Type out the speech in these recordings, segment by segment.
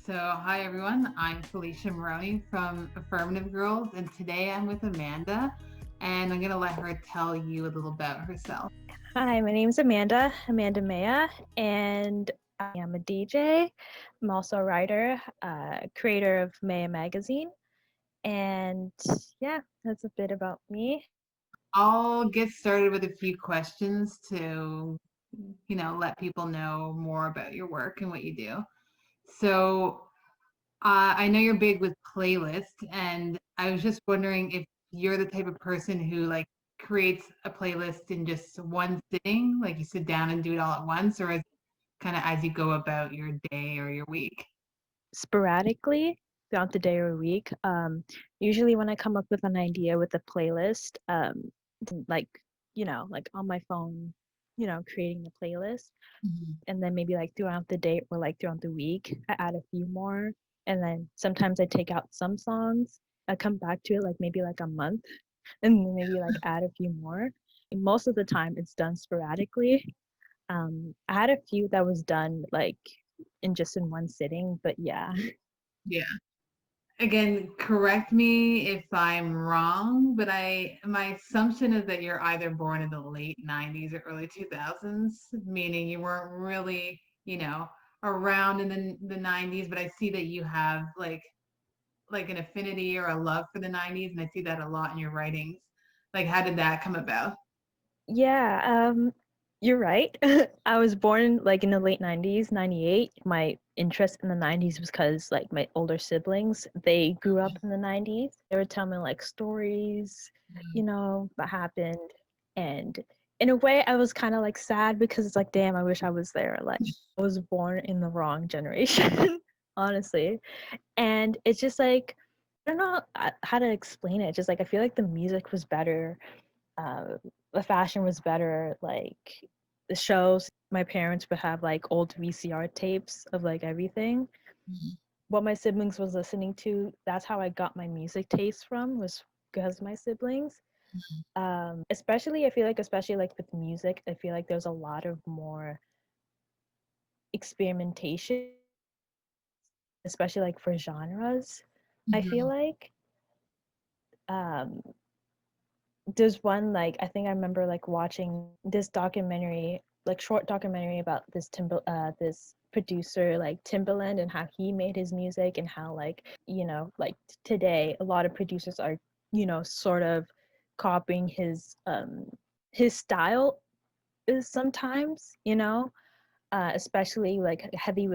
So, hi everyone. I'm Felicia Maroni from Affirmative Girls, and today I'm with Amanda, and I'm going to let her tell you a little about herself. Hi, my name is Amanda Meya, and I am a DJ. I'm also a writer, creator of Meya Magazine, and yeah, that's a bit about me. I'll get started with a few questions to, let people know more about your work and what you do. So, I know you're big with playlists, and I was just wondering if you're the type of person who creates a playlist in just one sitting, like you sit down and do it all at once, or is it kind of as you go about your day or your week? Sporadically throughout the day or week. Usually when I come up with an idea with a playlist, like like on my phone, creating the playlist, Mhm. and then maybe like throughout the day or like throughout the week I add a few more, and then sometimes I take out some songs. I come back to it like maybe like a month and then maybe like add a few more. And most of the time it's done sporadically. I had a few that was done like in one sitting, but yeah. Yeah. Again, correct me if I'm wrong, but I my assumption is that you're either born in the late 90s or early 2000s, meaning you weren't really, around in the 90s, but I see that you have like an affinity or a love for the 90s, and I see that a lot in your writings. Like, how did that come about? Yeah, you're right. I was born like in the late 90s, 98. My interest in the 90s was because like my older siblings, they grew up in the 90s. They were telling me like stories, that happened. And in a way, I was kind of like sad because it's like, damn, I wish I was there. Like, I was born in the wrong generation, honestly. And it's just like, I don't know how to explain it. Just like, I feel like the music was better, uh, the fashion was better. Like the shows, my parents would have like old VCR tapes of like everything. Mhm. What my siblings was listening to, that's how I got my music taste from, was because of my siblings. Especially, I feel like, especially like with music, I feel like there's a lot of more experimentation, especially like for genres. I feel Mhm. like um, there's one like I think I remember like watching this documentary, like short documentary about this producer like Timbaland and how he made his music, and how like like today a lot of producers are sort of copying his style is sometimes, especially like heavy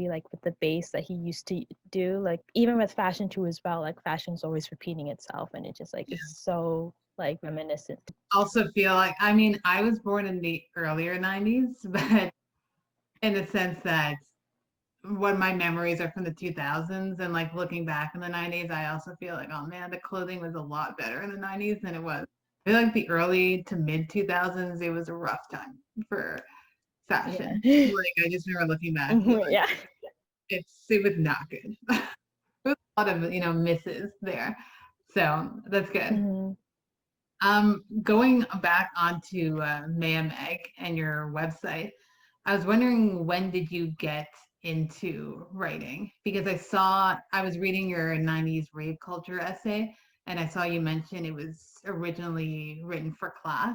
like with the bass that he used to do, like even with fashion too as well. Like fashion's always repeating itself, and it just like is so like reminiscent. Also feel like, I mean, I was born in the earlier 90s, but in the sense that what my memories are from the 2000s, and like looking back in the 90s, I also feel like, oh man, the clothing was a lot better in the 90s than it was. I feel like the early to mid 2000s, it was a rough time for Yeah. fashion. Like, I just remember looking back, like, Yeah. it was not good. There was a lot of, misses there. So that's good. Hmm. Going back onto Meya Mag and your website, I was wondering, when did you get into writing? Because I was reading your 90s rave culture essay, and I saw you mention it was originally written for class.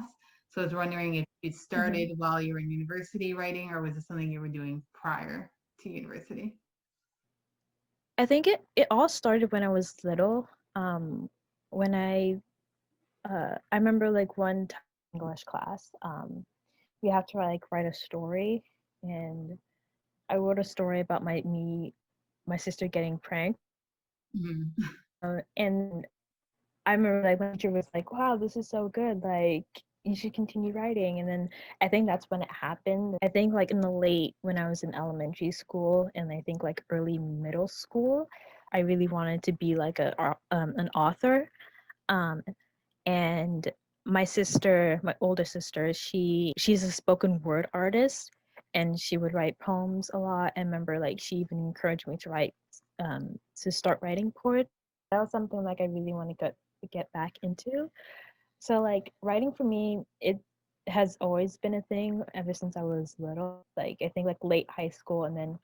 So I was wondering if it Hmm. started while you were in university writing, or was it something you were doing prior to university? I think it all started when I was little. When I remember like one time in English class, we have to like write a story, and I wrote a story about my sister getting pranked. Mhm. And I remember like my teacher was like, "Wow, this is so good. Like you should continue writing." And then I think that's when it happened. I think like in the late when I was in elementary school, and I think like early middle school, I really wanted to be like an author. Um, and my sister, my older sister, she's a spoken word artist, and she would write poems a lot. I remember like she even encouraged me to to start writing poetry. That was something like I really want to get back into. So like writing for me, it has always been a thing ever since I was little. Like I think like late high school, and then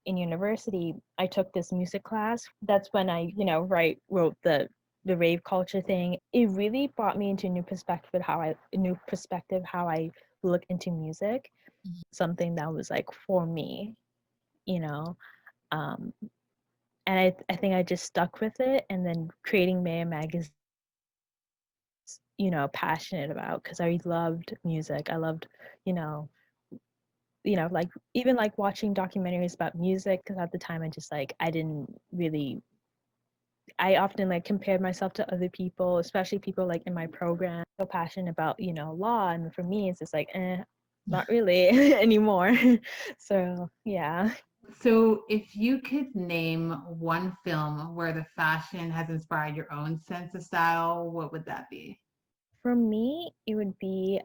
in university, I took this music class. That's when I, wrote the rave culture thing. It really brought me into a new perspective how I look into music. Something that was like for me, you know. Um, and I think I just stuck with it. And then creating Meya Mag is, passionate about because I loved music. I loved, you know, like even like watching documentaries about music because at the time I just like I didn't really I often like compared myself to other people, especially people like in my program, so passionate about, law. And for me, it's just like, not really anymore. So, yeah. So, if you could name one film where the fashion has inspired your own sense of style, what would that be? For me, it would be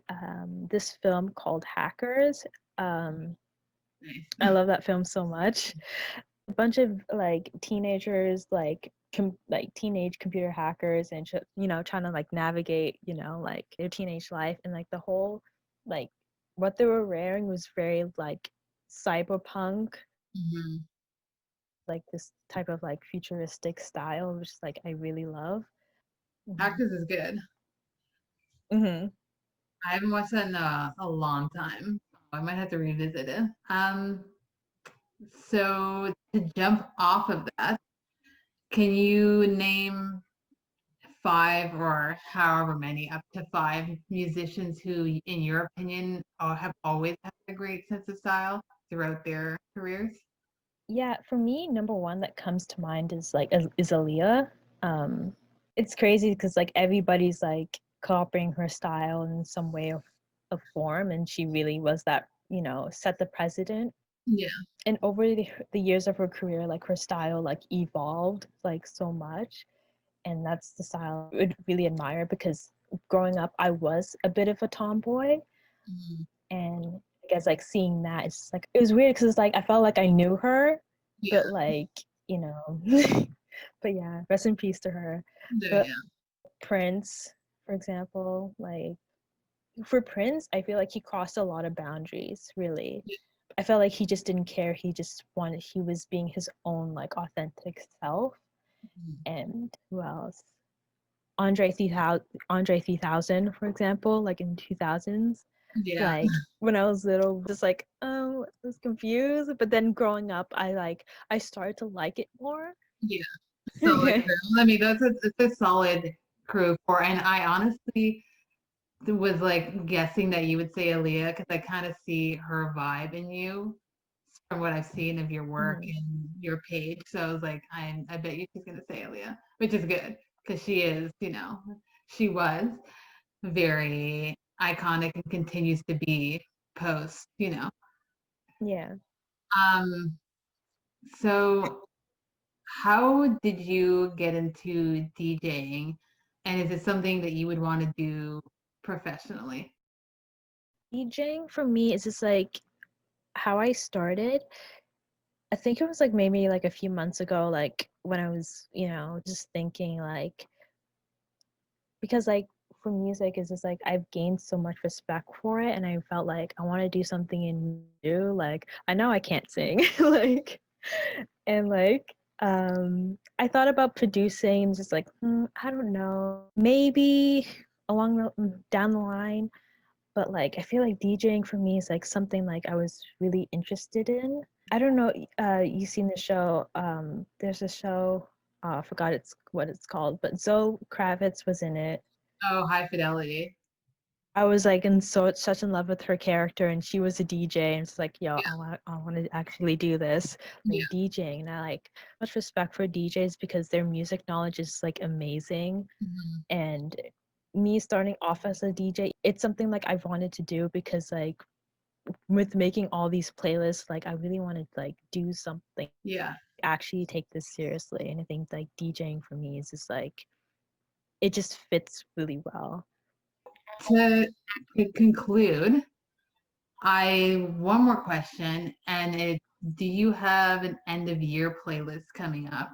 this film called Hackers. Um, I Nice. love that film so much. A bunch of like teenagers, like teenage computer hackers, and trying to like navigate, like their teenage life, and like the whole like what they were wearing was very like cyberpunk, Mhm. like this type of like futuristic style, which like I really love. Hmm. Actors is good. Hmm. I haven't watched that in a long time. I might have to revisit it. So to jump off of that, can you name five or however many, up to five musicians who, in your opinion, have always had a great sense of style throughout their careers? Yeah, for me, number one that comes to mind is like is Aaliyah. Um, it's crazy because like everybody's like copying her style in some way of form, and she really was that, set the precedent. Yeah. And over the years of her career, like her style like evolved like so much, and that's the style I would really admire because growing up, I was a bit of a tomboy, Mhm. and I guess like seeing that, it's just, like it was weird because it's like I felt like I knew her, Yeah. but like you know, but yeah, rest in peace to her. Yeah. But Yeah. Prince, for example, like for Prince, I feel like he crossed a lot of boundaries. Really, Yeah. I felt like he just didn't care. He was being his own like authentic self. Mhm. And who else? Andre 3000, for example, like in 2000s. Yeah. Like when I was little, just like, oh, I was confused. But then growing up, I started to like it more. Yeah. Solid crew. I mean, it's a solid crew for, and I honestly was like guessing that you would say Aaliyah because I kind of see her vibe in you from what I've seen of your work Mhm. and your page. So I was like, I bet you she's gonna say Aaliyah, which is good because she is, she was very iconic and continues to be post. Yeah. Um, so how did you get into DJing? And is it something that you would want to do professionally? DJing for me is just like how I started. I think it was like maybe like a few months ago, like when I was, just thinking like because like for music is just like I've gained so much respect for it and I felt like I want to do something new. Like I know I can't sing. Like and like I thought about producing just like I don't know, maybe down the line, but like I feel like DJing for me is like something like I was really interested in. I don't know, you've seen the show. There's a show, I forgot what it's called, but Zoe Kravitz was in it. Oh, high fidelity. I was like in such in love with her character, and she was a DJ, and it's like, yo, Yeah, I want to actually do this, yeah. like DJing. And I like much respect for DJs because their music knowledge is like amazing. Mhm. And me starting off as a DJ, it's something like I've wanted to do because like with making all these playlists, like I really wanted to like do something, Yeah. actually take this seriously. And I think like DJing for me is just like it just fits really well. To conclude, I one more question, and it do you have an end of year playlist coming up?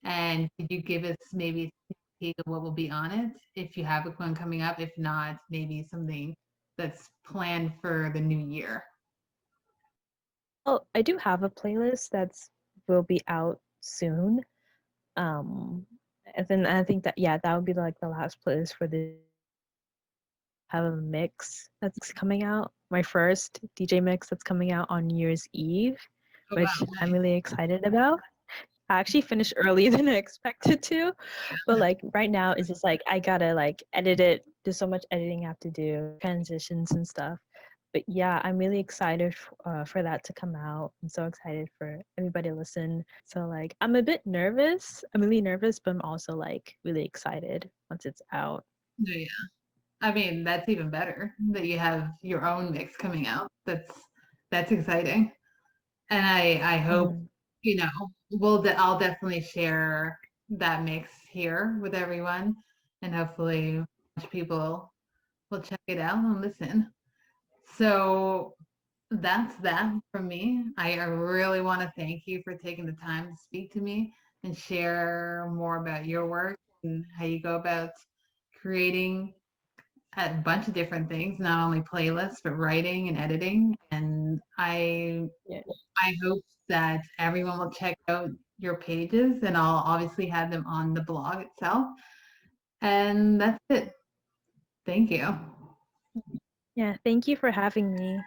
And could you give us maybe a sneak peek of what will be on it if you have one coming up? If not, maybe something that's planned for the new year. Well, I do have a playlist that's will be out soon. Um, and then I think that yeah, that would be like the last playlist for this year. And then I also have a mix that's coming out, my first DJ mix that's coming out on New Year's Eve, Oh which wow, I'm nice. really excited about. I actually finished earlier than I expected to, but like right now it's just like I gotta like edit it. There's so much editing I have to do, transitions and stuff. But yeah, I'm really excited for that to come out. I'm so excited for everybody to listen. So like I'm a bit nervous. I'm really nervous, but I'm also like really excited once it's out. No, yeah. I mean, that's even better that you have your own mix coming out. That's exciting. And I hope, Mhm. you know, I'll definitely share that mix here with everyone, and hopefully people will check it out and listen. So that's that from me. I really want to thank you for taking the time to speak to me and share more about your work and how you go about creating a bunch of different things, not only playlists, but writing and editing. And Yeah. I hope that everyone will check out your pages, and I'll obviously have them on the blog itself. And that's it. Thank you. Yeah, thank you for having me.